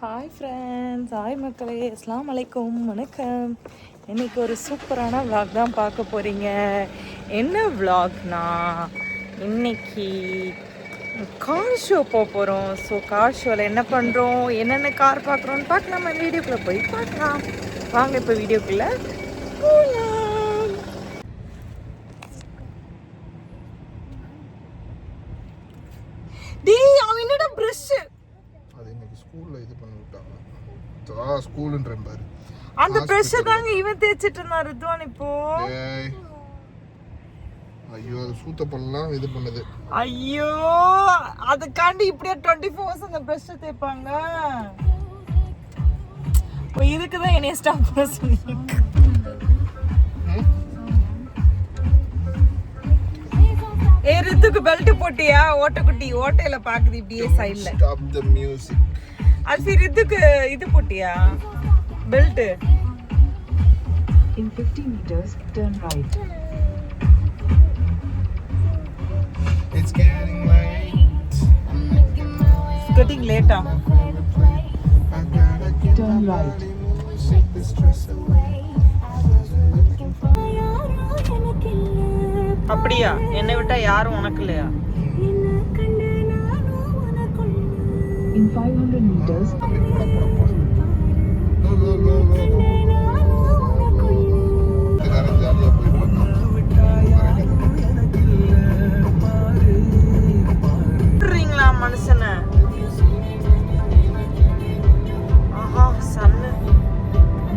Hi friends, hi மக்களே, அஸ்ஸலாமு அலைக்கும், வணக்கம். இன்றைக்கி ஒரு சூப்பரான விளாக் தான் பார்க்க போகிறீங்க. என்ன விளாக்னா, இன்னைக்கு கார் ஷோ போக போகிறோம். ஸோ கார் ஷோவில் என்ன பண்ணுறோம், என்னென்ன கார் பார்க்குறோன்னு பார்க்கலாம். நம்ம வீடியோக்குள்ளே போய் பார்க்கலாம். வாங்க இப்போ வீடியோக்குள்ளே போகலாம். அவன் என்னடா ப்ரஷ்ஷு ஸ்கூல்ல இது பண்ணி விட்டாங்க. ஸ்கூல்ன்ற பாரு, அந்த பிரஷ் தாங்க இவன் தேய்ச்சிட்டு இருந்தான் ரித்வான் இப்போ. ஐயோ, அது சூத்த பண்ணலாம் இது பண்ணுது. ஐயோ, அதுக்காண்டி இப்படியே 24 hours அந்த பிரஷ் தேய்ப்பாங்க. இதுக்கு தான் என்னைய ஸ்டாப் பண்ண சொன்னீங்க. ரித்துக்கு பெல்ட் போட்டியா? ஓட்டக்குட்டி ஓட்டையில பாக்குது இப்படியே சைடுல. Stop the music. அது ரித்துக்கு இது போட்டியா belt? In 50 meters, turn right. It's getting late. It's getting late. Turn right. Shake the stress away. அப்படியா? என்னை விட்டா யாரும் உனக்கு இல்லையா? In 500 meters. மனுஷன ஆஹா சன்னு.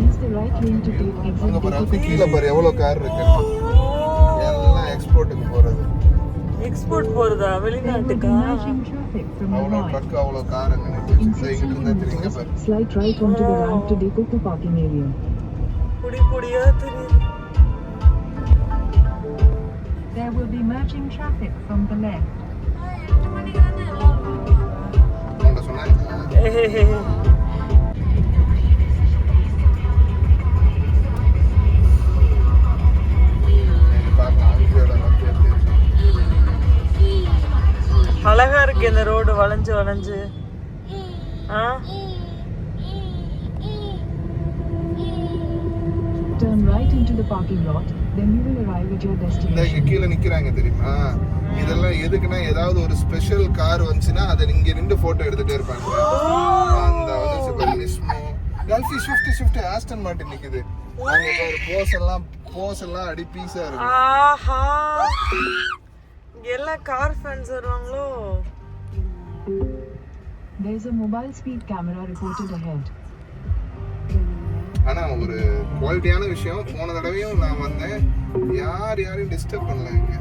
Use the right lane to take exit. கீழ பாரு எவ்வளவு கார் இருக்கு. எல்லாம் எக்ஸ்போர்ட்டுக்கு போறது. எக்ஸ்போர்ட் போறதா வெளிநாட்டுக்கா? அவ்வளோ ட்ரக் அவ்வளோ கார் அங்க நிக்குது. Slide right onto the ramp to Dekoko parking area. பொடியா தெரியுது. There will be merging traffic from the left. அழகா இருக்கு இந்த ரோடு வளைஞ்சு வளைஞ்சு. Turn right into the parking lot, then you will arrive at your destination. இங்க கீழ நிக்கறாங்க தெரியுமா? இதெல்லாம் எதுக்குன்னா ஏதாவது ஒரு ஸ்பெஷல் கார் வந்துச்சுனா அத இங்க நின்னு போட்டோ எடுத்துட்டே இருப்பாங்க. அந்த வந்து சூப்பர் நிஸ்மோ கல்ஃபி ஸ்விஃப்ட் ஆஸ்டன் மார்டின் நிக்குது. அங்க பாரு போஸ் எல்லாம் அடி பீஸா இருக்கு. ஆஹா, எல்லா கார் ஃபேன்ஸ் வருவாங்களோ. There is a mobile speed camera reported ahead. ஆனா ஒரு குவாலிட்டியான விஷயம், போன தடவையும் நான் வந்தேன், யாரையும் டிஸ்டர்ப் பண்ணல. இங்க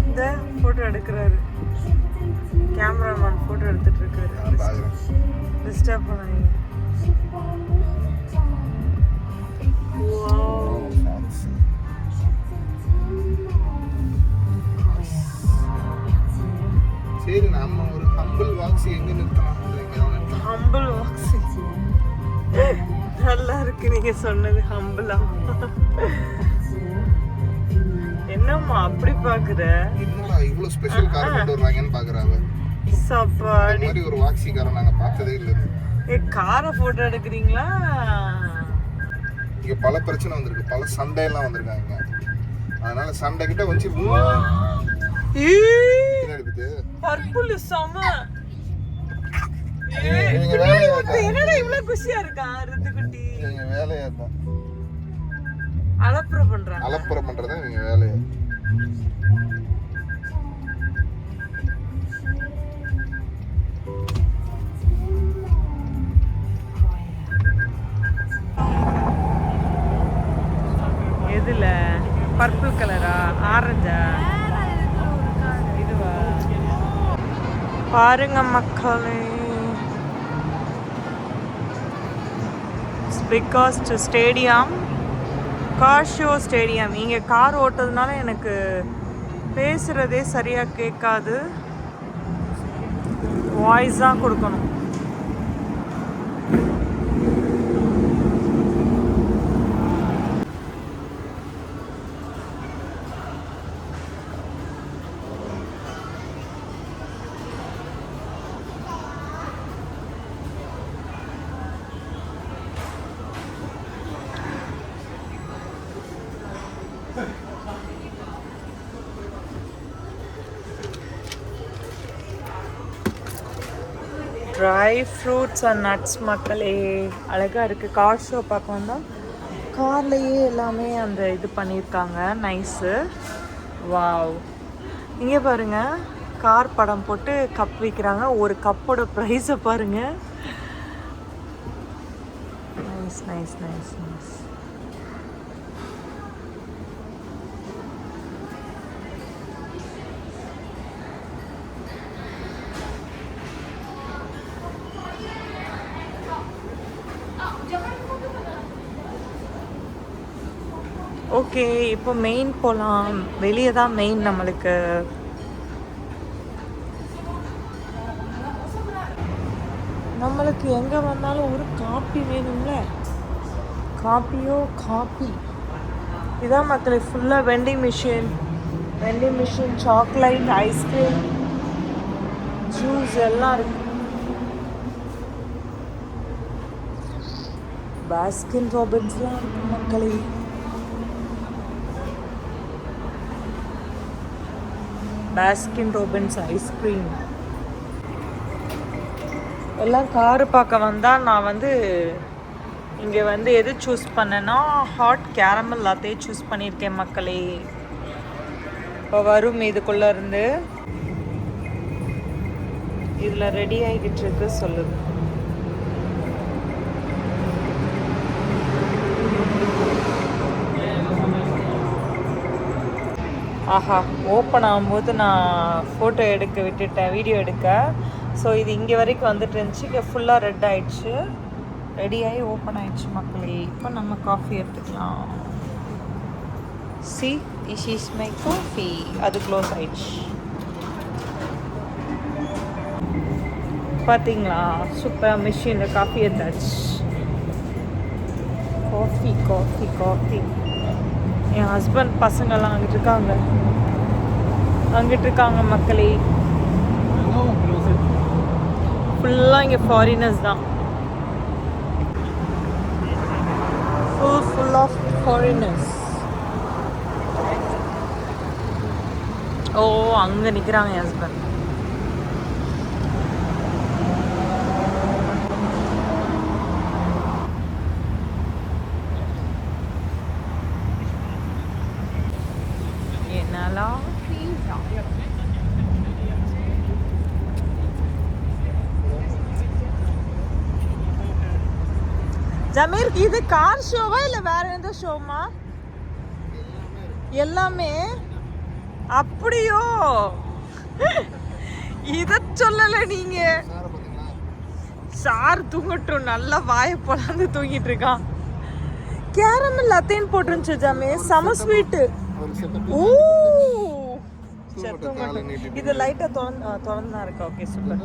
இந்த போட்டோ எடுக்கிறாரு கேமராமேன், போட்டோ எடுத்துட்டு இருக்காரு. டிஸ்டர்ப் பண்ணாதீங்க. சரி, நம்ம ஒரு ஹம்பிள் வாக்ஸி எங்க நிறுத்தலாம்? ஹம்பிள் வாக்ஸி நல்லா இருக்கு நீங்க சொன்னது. ஹம்பிளா என்னம்மா அப்படி பாக்குற? என்னடா இவ்ளோ ஸ்பெஷல் கார் கொண்டு வராங்கன்னு பாக்குறாங்க. சப்பாடி மாதிரி ஒரு வாக்ஸி காரை நாங்க பார்த்ததே இல்ல. காரை போட்டோ எடுக்கிறீங்களா? இங்க பல பிரச்சனை வந்திருக்கு, பல சண்டை எல்லாம் வந்திருக்காங்க. அதனால சண்டை கிட்ட வந்து பர்பிள் சம. என்னடா இவ்வளவு குஷியா இருக்கா ரித்துக்குட்டி? நீங்க வேலையா தான் அலப்புற பண்றதா நீங்க வேலையா. எதுல? பர்பிள் கலரா ஆரஞ்சா? இதுவா? பாருங்க மக்களே, பிகாஸ்ட் ஸ்டேடியம், கார் ஷோ ஸ்டேடியம். இங்கே கார் ஓட்டுறதுனால எனக்கு பேசுகிறதே சரியாக கேட்காது, வாய்ஸ் தான் கொடுக்கணும். ட்ரை ஃப்ரூட்ஸ் அண்ட் நட்ஸ் மக்களே. அழகாக இருக்குது. கார் ஷோ பார்க்க வந்தால் கார்லேயே எல்லாமே அந்த இது பண்ணியிருக்காங்க. நைஸு. வாவ். இங்கே பாருங்கள், கார் படம் போட்டு கப் விற்கிறாங்க. ஒரு கப்போட ப்ரைஸை பாருங்கள். Nice nice nice nice. Okay, இப்போ மெயின் போகலாம். வெளியே தான் மெயின் நம்மளுக்கு. நம்மளுக்கு எங்கே வந்தாலும் ஒரு காப்பி வேணும்ல. காப்பியோ காப்பி. இதான் மக்களே ஃபுல்லாக vending machine. Vending machine, chocolate, ice cream, juice எல்லாம் இருக்கு. பாஸ்கின் ராபின்ஸ்லாம் இருக்கு மக்களே. Baskin Robbins ice cream. எல்லாம் காரு பார்க்க வந்தால் நான் வந்து இங்கே வந்து எது சூஸ் பண்ணேன்னா ஹாட் கேரமல் லாத்தே சூஸ் பண்ணியிருக்கேன் மக்களே. இப்போ வரும் இதுக்குள்ளே இருந்து. இதில் ரெடி ஆகிக்கிட்டு இருக்கு சொல்லுது. ஆஹா, ஓப்பன் ஆகும்போது நான் ஃபோட்டோ எடுக்க விட்டுட்டேன், வீடியோ எடுக்க. ஸோ இது இங்கே வரைக்கும் வந்துட்டு இருந்துச்சு. இங்கே ஃபுல்லாக ரெட் ஆகிடுச்சு. ரெடியாகி ஓப்பன் ஆகிடுச்சு மக்களே. இப்போ நம்ம காஃபி எடுத்துக்கலாம். See, this is my coffee. அது க்ளோஸ் ஆகிடுச்சு. பார்த்தீங்களா, சூப்பராக மிஷினில் காஃபி எடுத்தாச்சு. Coffee coffee coffee. என் ஹஸ்பண்ட் பசங்கள்லாம் அங்கிட்டு இருக்காங்க மக்களே. ஃபுல்லாக இங்கே ஃபாரினர்ஸ் தான். Full of foreigners. ஓ, அங்கே நிற்கிறாங்க என் ஹஸ்பண்ட். என்னலாம் ஜமீர், இது கார் ஷோவா இல்லை வேற எந்த ஷோமா? எல்லாமே அப்படியோ? இத சொல்லல நீங்க. சார் தூங்கட்டும், நல்லா வாயை போலாந்து தூங்கிட்டு இருக்கான். கேரமல் லத்தேன் போட்டுருந்துச்சு ஜமே, செம ஸ்வீட்டு. ஓ, இது லைட்டா திறந்தா இருக்கா? Okay, super.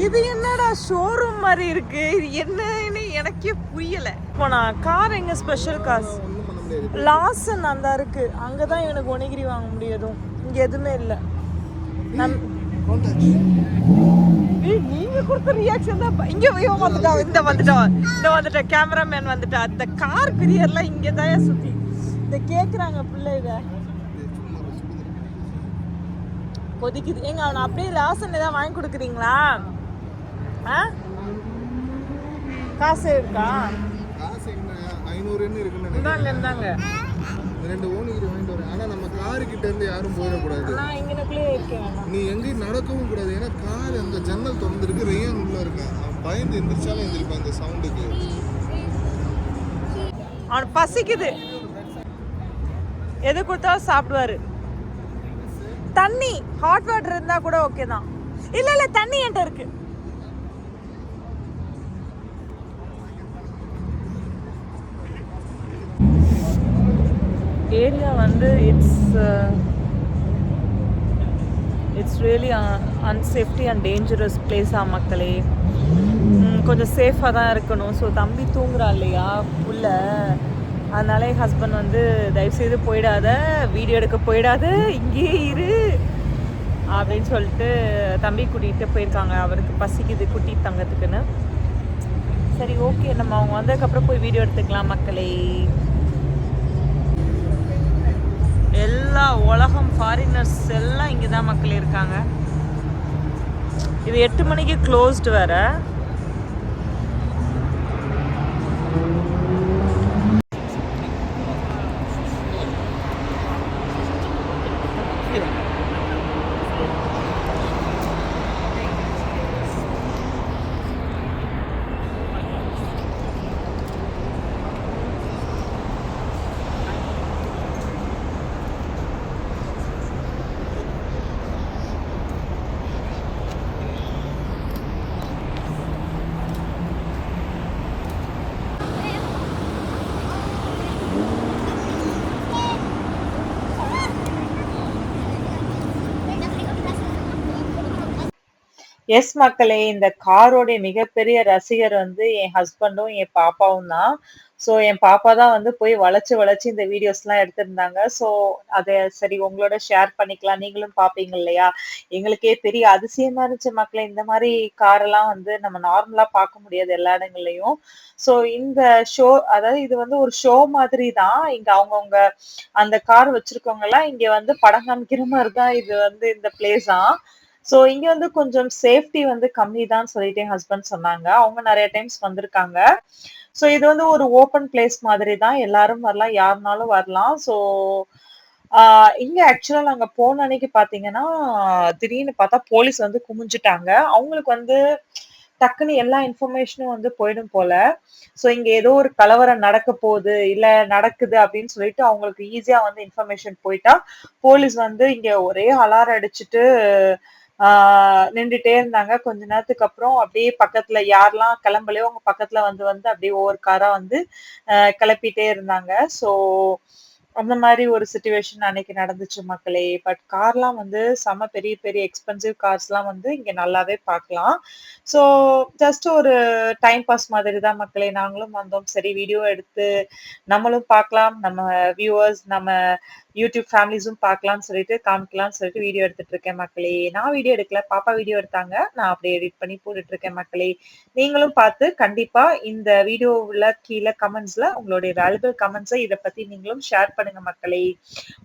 இது என்னடா ஷோரூம் மாதிரி இருக்கு, இது என்னன்னு எனக்கே புரியல. இப்போ நான் கார் எங்க ஸ்பெஷல் கார்ஸ் லாசன் அந்த இருக்கு, அங்கதான் எனக்கு ஒனிகிரி வாங்க முடியும். இங்க எதுவுமே இல்லை. நீங்க கொடுத்த ரியாக்ஷன் தான். இங்க வந்துட்டா கேமராமேன் வந்துட்டா. அந்த கார் பிரியர்லாம் இங்க தான் சுத்தி இந்த கேக்குறாங்க பிள்ளைங்க. கொதிக்குது. ஏங்க அவனை அப்படியே ராசன் ஏதாவது வாங்கி கொடுக்குறீங்களா? காசு இருக்கா? இந்தாங்க. ரெண்டு ஓனிகிரி வாங்கிட்டு வரேன். ஆனா நம்ம காரு கிட்ட இருந்து யாரும் போயிடக்கூடாது. நான் இங்கனக்குள்ளே இருக்கேன். நீ எங்கேயும் நடக்கவும் கூடாது. ஏன்னா கார் அந்த ஜன்னல் திறந்துருக்கு, ரேயன் உள்ள இருக்கா. அவன் பயந்து எந்திரிச்சாலும் எந்திரிப்பான் அந்த சவுண்டுக்கு. அவன் பசிக்குது, எது கொடுத்தாலும் சாப்பிடுவாரு. தண்ணி ஹாட் வாட்டர் இருந்தா கூட ஓகே தான். இல்ல தண்ணி என்கிட்ட இருக்கு. ஏரியா வந்து it's really unsafety and dangerous பிளேஸா மக்களே. கொஞ்சம் சேஃபாக தான் இருக்கணும். ஸோ தம்பி தூங்குறா இல்லையா உள்ள, அதனால என் ஹஸ்பண்ட் வந்து தயவுசெய்து போயிடாத, வீடியோ எடுக்க போயிடாத, இங்கேயே இரு அப்படின்னு சொல்லிட்டு தம்பி கூட்டிகிட்டு போயிருக்காங்க. அவருக்கு பசிக்குது குட்டி தங்கத்துக்குன்னு. சரி, ஓகே, நம்ம அவங்க வந்ததுக்கப்புறம் போய் வீடியோ எடுத்துக்கலாம் மக்களே. எல்லா உலகம் ஃபாரினர்ஸ் எல்லாம் இங்கே தான் மக்கள் இருக்காங்க. இது 8 மணிக்கு க்ளோஸ்டு வேற. எஸ் மக்களே, இந்த காரோடைய மிகப்பெரிய ரசிகர் வந்து என் ஹஸ்பண்டும் என் பாப்பாவும் தான். ஸோ என் பாப்பா தான் வந்து போய் வளைச்சு வளைச்சு இந்த வீடியோஸ்லாம் எடுத்திருந்தாங்க. ஸோ அதை சரி உங்களோட ஷேர் பண்ணிக்கலாம், நீங்களும் பார்ப்பீங்க இல்லையா? எங்களுக்கே பெரிய அதிசயமா இருந்துச்சு மக்களே. இந்த மாதிரி காரெல்லாம் வந்து நம்ம நார்மலா பார்க்க முடியாது எல்லா இடங்கள்லயும். ஸோ இந்த ஷோ, அதாவது இது வந்து ஒரு ஷோ மாதிரி தான். இங்க அவங்கவுங்க அந்த கார் வச்சிருக்கவங்க எல்லாம் இங்க வந்து படம் காமிக்கிற மாதிரி தான் இது வந்து இந்த பிளேஸா. ஸோ இங்க வந்து கொஞ்சம் சேஃப்டி வந்து கம்மி தான் சொல்லிட்டு என் ஹஸ்பண்ட் சொன்னாங்க. அவங்க நிறைய டைம்ஸ் வந்திருக்காங்க. ஸோ இது வந்து ஒரு ஓப்பன் பிளேஸ் மாதிரி தான், எல்லாரும் வரலாம், யாருனாலும் வரலாம். ஸோ இங்க ஆக்சுவலா நாங்க போன அன்னைக்கு பாத்தீங்கன்னா திடீர்னு பார்த்தா போலீஸ் வந்து குமிஞ்சுட்டாங்க. அவங்களுக்கு வந்து டக்குன்னு எல்லா இன்ஃபர்மேஷனும் வந்து போயிடும் போல. ஸோ இங்க ஏதோ ஒரு கலவரம் நடக்க போகுது, இல்ல நடக்குது அப்படின்னு சொல்லிட்டு அவங்களுக்கு ஈஸியா வந்து இன்ஃபர்மேஷன் போயிட்டா போலீஸ் வந்து இங்க ஒரே அலாரம் அடிச்சுட்டு நின்றுட்டே இருந்தாங்க. கொஞ்ச நேரத்துக்கு அப்புறம் அப்படியே பக்கத்துல யாரெல்லாம் கிளம்பலையோ அவங்க பக்கத்துல வந்து வந்து அப்படியே ஒவ்வொரு காரா வந்து கிளப்பிட்டே இருந்தாங்க. ஸோ அந்த மாதிரி ஒரு சிச்சுவேஷன் அன்னைக்கு நடந்துச்சு மக்களே. பட் கார்லாம் வந்து செம பெரிய பெரிய எக்ஸ்பென்சிவ் கார்ஸ்லாம் வந்து இங்க நல்லாவே பார்க்கலாம். ஸோ ஜஸ்ட் ஒரு டைம் பாஸ் மாதிரி தான் மக்களே. நாங்களும் வந்தோம், சரி வீடியோ எடுத்து நம்மளும் பார்க்கலாம், நம்ம வியூவர்ஸ் நம்ம யூடியூப் ஃபேமிலிஸும் பார்க்கலாம்னு சொல்லிட்டு காமிக்கலாம்னு சொல்லிட்டு வீடியோ எடுத்துட்டு இருக்கேன் மக்களே. நான் வீடியோ எடுக்கல, பாப்பா வீடியோ எடுத்தாங்க, நான் அப்படியே எடிட் பண்ணி போட்டுட்டு இருக்கேன் மக்களே. நீங்களும் பார்த்து கண்டிப்பா இந்த வீடியோவுல கீழே கமெண்ட்ஸ்ல உங்களுடைய வேல்யூபிள் கமெண்ட்ஸை இதை பத்தி நீங்களும் ஷேர் பண்ணுங்க மக்களே.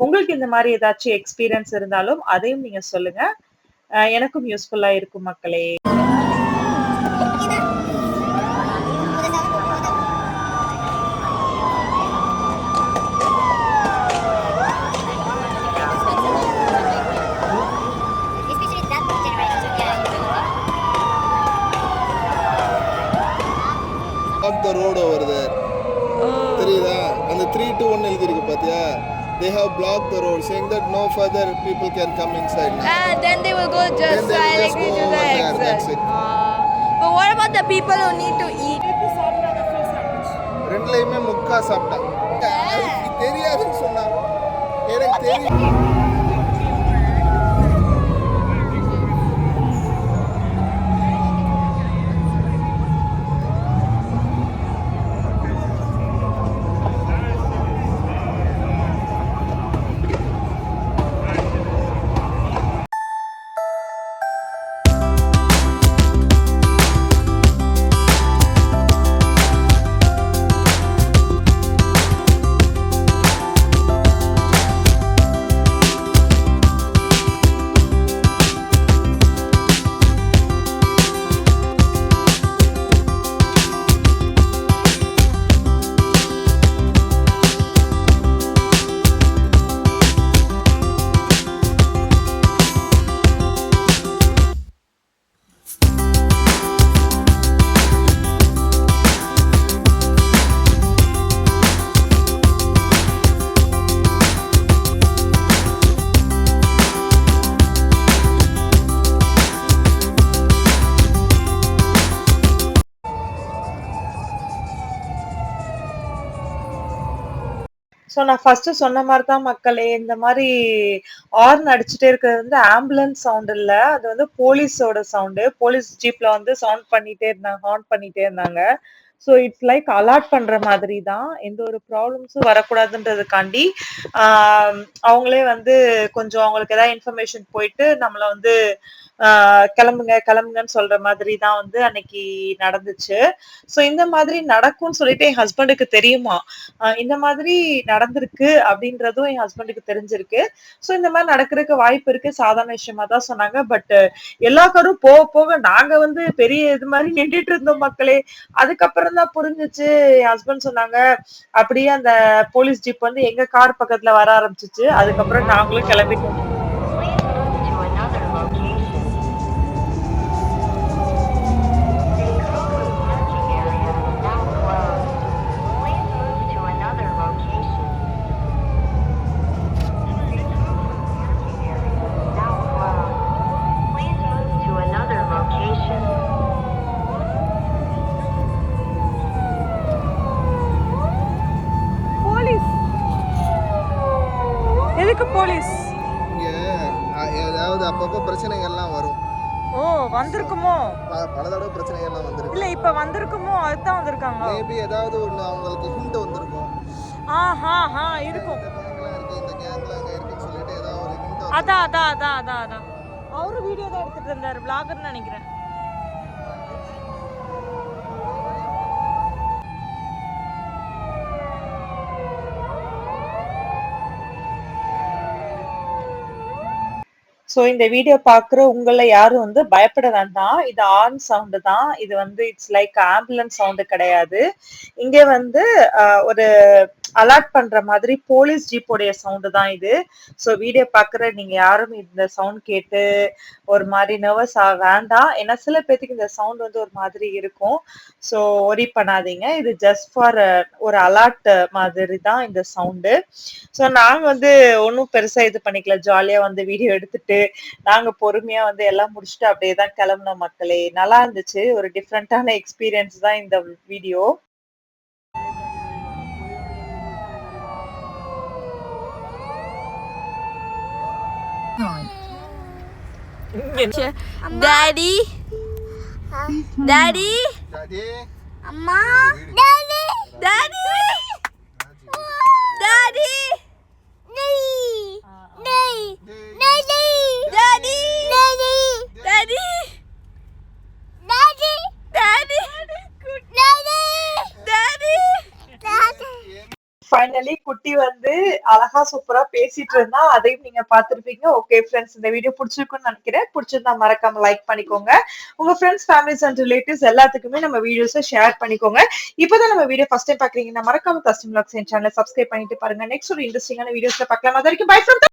உங்களுக்கு இந்த மாதிரி ஏதாச்சும் எக்ஸ்பீரியன்ஸ் இருந்தாலும் அதையும் நீங்க சொல்லுங்க, எனக்கும் யூஸ்ஃபுல்லா இருக்கும் மக்களே. The road over there. தெரியுதா? அந்த 3 to 1 எழுதி இருக்கு பாத்தியா? They have blocked the road, saying that no further people can come inside now. Then they will go just directly to the exit. That's it. But what about the people who need to eat? ரெண்டுலயுமே முக்கா சாப்பிட்டான். தெரியாதுன்னு சொன்னா எனக்கு தெரியும். So நான் first சொன்ன மாதிரி தான் மக்களே. இந்த மாதிரி ஹார்ன் அடிச்சுட்டே இருக்கிறது வந்து ஆம்புலன்ஸ் சவுண்ட் இல்ல, அது வந்து போலீஸோட சவுண்டு. போலீஸ் ஜீப்ல வந்து சவுண்ட் பண்ணிட்டே இருந்தாங்க, ஹார்ன் பண்ணிட்டே இருந்தாங்க. ஸோ இட்ஸ் லைக் அலாட் பண்ற மாதிரி தான், எந்த ஒரு ப்ராப்ளம்ஸும் வரக்கூடாதுன்றதுக்காண்டி அவங்களே வந்து கொஞ்சம் அவங்களுக்கு ஏதாவது இன்ஃபர்மேஷன் போயிட்டு நம்மள வந்து கிளம்புங்க கிளம்புங்கன்னு சொல்ற மாதிரி தான் வந்து அன்னைக்கு நடந்துச்சு. ஸோ இந்த மாதிரி நடக்கும்னு சொல்லிட்டு என் ஹஸ்பண்டுக்கு தெரியுமா, இந்த மாதிரி நடந்திருக்கு அப்படின்றதும் என் ஹஸ்பண்டுக்கு தெரிஞ்சிருக்கு. ஸோ இந்த மாதிரி நடக்கிறதுக்கு வாய்ப்பு இருக்கு, சாதாரண விஷயமா தான் சொன்னாங்க. பட் எல்லா காரும் போக போக நாங்க வந்து பெரிய இது மாதிரி நின்றுட்டு இருந்தோம் மக்களே. அதுக்கப்புறம் தான் புரிஞ்சுச்சு. என் ஹஸ்பண்ட் சொன்னாங்க, அப்படியே அந்த போலீஸ் ஜீப் வந்து எங்க கார் பக்கத்துல வர ஆரம்பிச்சிச்சு. அதுக்கப்புறம் நாங்களும் கிளம்பிட்டோம். போலீஸ் எதுக்கு போலீஸ்? இங்க ஏதாவது அப்பப்போ பிரச்சனைகள்லாம் வரும். ஓ வந்திருக்குமோ? பல தடவை பிரச்சனைகள்லாம் வந்திருக்கு. இல்ல இப்ப வந்திருக்குமோ, அதுதான் வந்திருக்காங்க. மேபி ஏதாவது ஒன்று அவங்களுக்கு ஹிண்ட் வந்திருக்கும். இருக்கும். இந்த கேங்லாம் இருக்கு, இந்த கேங்லாம் அங்கே இருக்குன்னு சொல்லிட்டு ஏதாவது ஒரு ஹிண்ட். அதான் அவரு வீடியோ தான் எடுத்துட்டு இருந்தாரு, vlogger நினைக்கிறேன். ஸோ இந்த வீடியோ பார்க்குற உங்கள யாரும் வந்து பயப்பட வேண்டாம். இது ஆர்ன் சவுண்டு தான். இது வந்து இட்ஸ் லைக் ஆம்புலன்ஸ் சவுண்டு கிடையாது. இங்கே வந்து ஒரு அலர்ட் பண்ற மாதிரி போலீஸ் ஜீப்போடைய சவுண்டு தான் இது. ஸோ வீடியோ பார்க்குற நீங்க யாரும் இந்த சவுண்ட் கேட்டு ஒரு மாதிரி நர்வஸ் ஆக வேண்டாம். ஏன்னா சில பேத்துக்கு இந்த சவுண்ட் வந்து ஒரு மாதிரி இருக்கும். ஸோ ஒரி பண்ணாதீங்க. இது ஜஸ்ட் ஃபார் ஒரு அலர்ட் மாதிரி தான் இந்த சவுண்டு. ஸோ நாங்க வந்து ஒன்றும் பெருசா இது பண்ணிக்கல, ஜாலியா வந்து வீடியோ எடுத்துட்டு நாங்க பொறுமையா வந்து எல்லாம் முடிச்சுட்டு அப்படியே தான் கிளம்புனோம் மக்களே. நல்லா இருந்துச்சு. ஒரு டிஃப்ரெண்டான எக்ஸ்பீரியன்ஸ் தான் இந்த video. Daddy, Daddy, Daddy, Amma, Daddy, Daddy, Daddy, Daddy, Daddy, finally குட்டி வந்து அழகா சூப்பரா பேசிட்டு இருந்தா, அதையும் நீங்க பார்த்திருப்பீங்க. ஓகே ஃப்ரெண்ட்ஸ், இந்த வீடியோ பிடிச்சிருக்குன்னு நினைக்கிறேன். பிடிச்சிருந்தா மறக்காம லைக் பண்ணிக்கோங்க. உங்க ஃப்ரெண்ட்ஸ், ஃபேமிலிஸ் அண்ட் ரிலேட்டிவ்ஸ் எல்லாத்துக்குமே நம்ம வீடியோஸை ஷேர் பண்ணிக்கோங்க. இப்பதான் நம்ம வீடியோ ஃபர்ஸ்ட் டைம் பாக்குறீங்கன்னா மறக்காம கஸ்டம் வ்ளாக்ஸ் சேனலை சப்ஸ்கிரைப் பண்ணிட்டு பாருங்க. நெக்ஸ்ட் ஒரு இன்ட்ரெஸ்டிங்கான வீடியோஸ்ல பார்க்கலாம். அது வரைக்கும் பை ஃப்ரம்